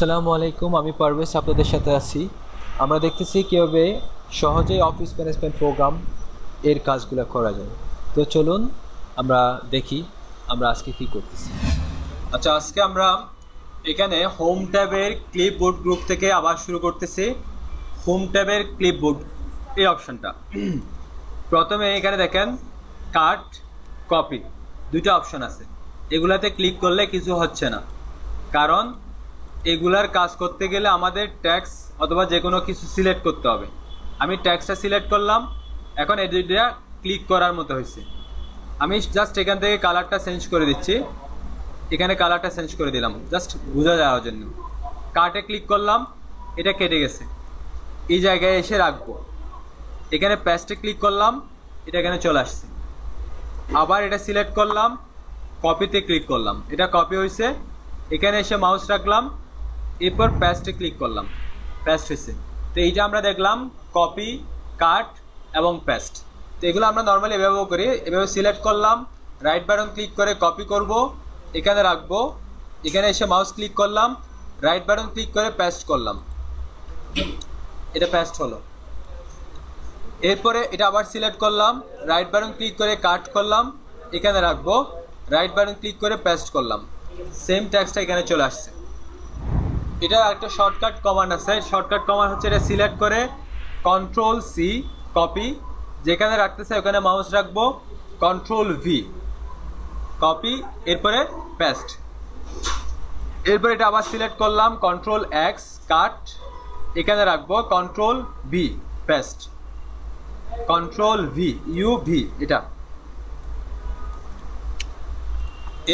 আসসালামু আলাইকুম, আমি পারভেজ আপনাদের সাথে আছি। আমরা দেখতেছি কীভাবে সহজেই অফিস ম্যানেজমেন্ট প্রোগ্রাম এর কাজগুলো করা যায়। তো চলুন আমরা দেখি আমরা আজকে কি করতেছি। আচ্ছা, আজকে আমরা এখানে হোম ট্যাবের ক্লিপবোর্ড গ্রুপ থেকে আবার শুরু করতেছি। হোম ট্যাবের ক্লিপবোর্ড এই অপশানটা প্রথমে এখানে দেখেন কাট কপি দুইটা অপশান আছে। এগুলাতে ক্লিক করলে কিছু হচ্ছে না, কারণ এগুলার কাজ করতে গেলে আমাদের ট্যাক্স অথবা যে কোনো কিছু সিলেক্ট করতে হবে। আমি ট্যাক্সটা সিলেক্ট করলাম, এখন এই দুইটা ক্লিক করার মতো হয়েছে। আমি জাস্ট এখান থেকে কালারটা চেঞ্জ করে দিচ্ছি, এখানে কালারটা চেঞ্জ করে দিলাম জাস্ট বোঝা যাওয়ার জন্য। কার্টে ক্লিক করলাম, এটা কেটে গেছে, এই জায়গায় এসে রাখবো। এখানে পেস্টে ক্লিক করলাম, এটা এখানে চলে আসছে। আবার এটা সিলেক্ট করলাম, কপিতে ক্লিক করলাম, এটা কপি হয়েছে। এখানে এসে মাউস রাখলাম, এরপর পেস্টে ক্লিক করলাম, পেস্ট হয়েছে। তো এইটা আমরা দেখলাম কপি, কাট এবং পেস্ট। তো এগুলো আমরা নর্মালি এভাবেও করি। এভাবে সিলেক্ট করলাম, রাইট বাটন ক্লিক করে কপি করব, এখানে রাখবো। এখানে এসে মাউস ক্লিক করলাম, রাইট বাটন ক্লিক করে পেস্ট করলাম, এটা পেস্ট হলো। এরপরে এটা আবার সিলেক্ট করলাম, রাইট বাটন ক্লিক করে কাট করলাম, এখানে রাখবো, রাইট বাটন ক্লিক করে পেস্ট করলাম, সেম টেক্সটটা এখানে চলে আসছে। এটা একটা শর্টকাট কমান্ড আছে। শর্টকাট কমান্ড হচ্ছে এটা সিলেক্ট করে কন্ট্রোল সি কপি, যেখানে রাখতেছে ওখানে মাউস রাখবো, কন্ট্রোল ভি কপি, এরপরে পেস্ট। এরপরে এটা আবার সিলেক্ট করলাম, কন্ট্রোল এক্স কাট, এখানে রাখবো, control V paste, control V U V এটা।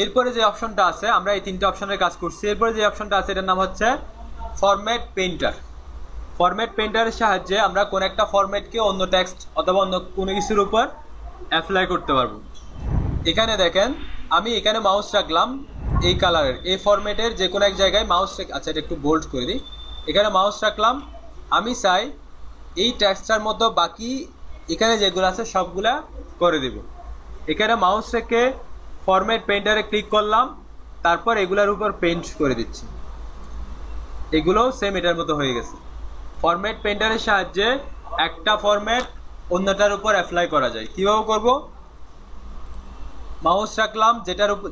এরপরে যে অপশনটা আছে, আমরা এই তিনটে অপশনের কাজ করছি। এরপরে যে অপশনটা আছে এটার নাম হচ্ছে ফরম্যাট পেইন্টার। ফরম্যাট পেইন্টারের সাহায্যে আমরা কোন একটা ফরম্যাটকে অন্য টেক্সট অথবা অন্য কোনো কিছুর উপর অ্যাপ্লাই করতে পারবো। এখানে দেখেন আমি এখানে মাউস রাখলাম, এই কালারের এই ফরম্যাটের যে কোনো এক জায়গায় মাউস আচ্ছা এটা একটু বোল্ড করে দিই। এখানে মাউস রাখলাম, আমি চাই এই টেক্সটটার মধ্যে বাকি এখানে যেগুলো আছে সবগুলা করে দেব। এখানে মাউস রেখে ফরম্যাট পেইন্টারে ক্লিক করলাম, তারপর এগুলোর উপর পেইন্ট করে দিচ্ছি। এগুলোও সেম এটার মতো হয়ে গেছে। ফরম্যাট পেইন্টারের সাহায্যে একটা ফরম্যাট অন্যটার উপর অ্যাপ্লাই করা যায়। কীভাবে করব? মাউস রাখলাম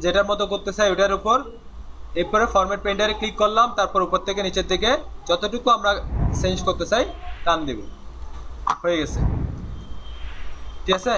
যেটার মতো করতে চাই ওটার উপর, এরপরে ফরম্যাট পেইন্টারে ক্লিক করলাম, তারপর উপর থেকে নিচের দিকে যতটুকু আমরা চেঞ্জ করতে চাই টান দেব, হয়ে গেছে। ঠিক আছে।